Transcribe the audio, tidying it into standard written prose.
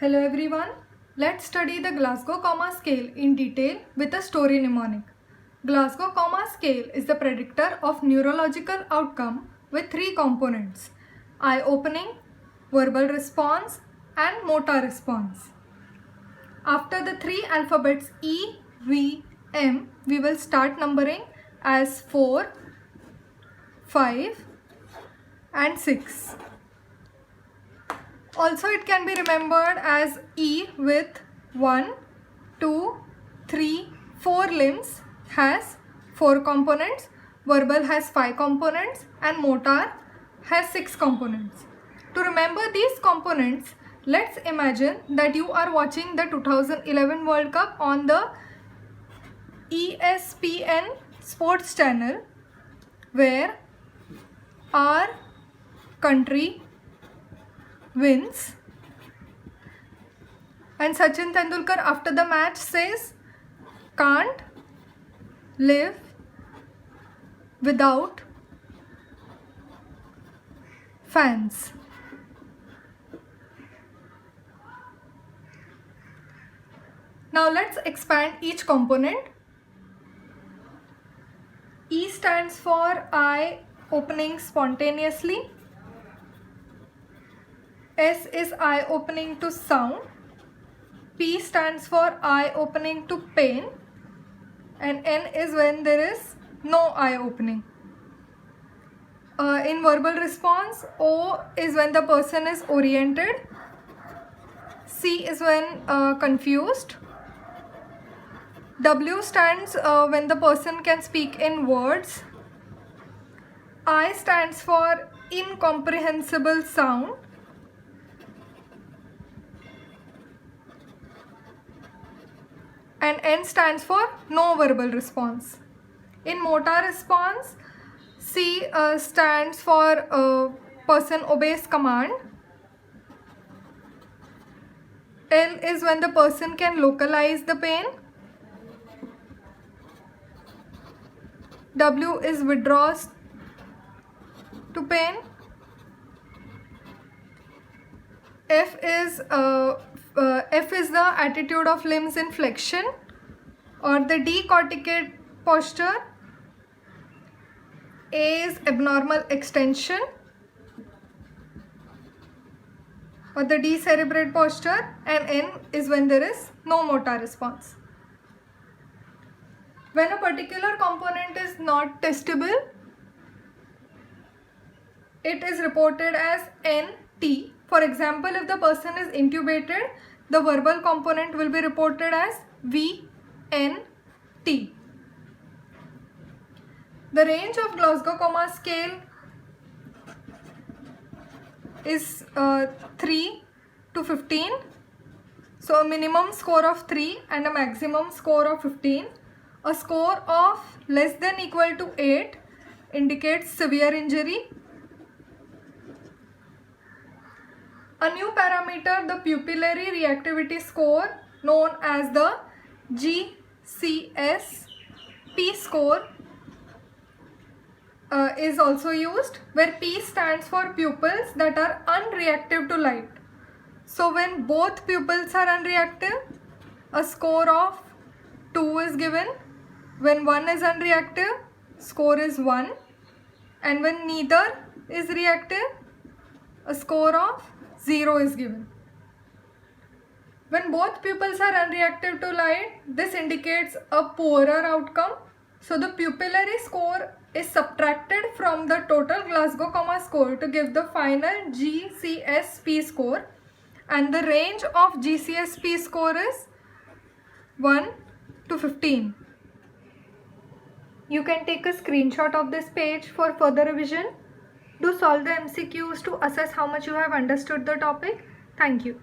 Hello everyone, let's study the Glasgow Coma Scale in detail with a story mnemonic. Glasgow Coma Scale is the predictor of neurological outcome with three components: eye opening, verbal response and motor response. After the three alphabets E, V, M, we will start numbering as 4, 5 and 6. Also, it can be remembered as E with 1, 2, 3, 4 limbs, has 4 components, verbal has 5 components and motor has 6 components. To remember these components, let's imagine that you are watching the 2011 World Cup on the ESPN Sports Channel, where our country wins, and Sachin Tendulkar after the match says, "Can't live without fans." Now let's expand each component. E stands for eye opening spontaneously. S is eye opening to sound. P stands for eye opening to pain. And N is when there is no eye opening. In verbal response, O is when the person is oriented. C is when confused. W stands when the person can speak in words. I stands for incomprehensible sound. And N stands for no verbal response. In motor response, C stands for person obeys command. L is when the person can localize the pain. W is withdraws to pain. F is the attitude of limbs in flexion or the decorticate posture. A is abnormal extension or the decerebrate posture, and N is when there is no motor response. When a particular component is not testable, it is reported as NT. For example, if the person is intubated, the verbal component will be reported as VNT. The range of Glasgow Coma Scale is 3 to 15. So a minimum score of 3 and a maximum score of 15. A score of less than equal to 8 indicates severe injury. A new parameter, the pupillary reactivity score, known as the GCS-P score, is also used, where P stands for pupils that are unreactive to light. So when both pupils are unreactive, a score of 2 is given. When one is unreactive, score is 1. And when neither is reactive, a score of 0 is given. When both pupils are unreactive to light, this indicates a poorer outcome. So the pupillary score is subtracted from the total Glasgow Coma score to give the final GCS-P score, and the range of GCS-P score is 1 to 15. You can take a screenshot of this page for further revision. Do solve the MCQs to assess how much you have understood the topic. Thank you.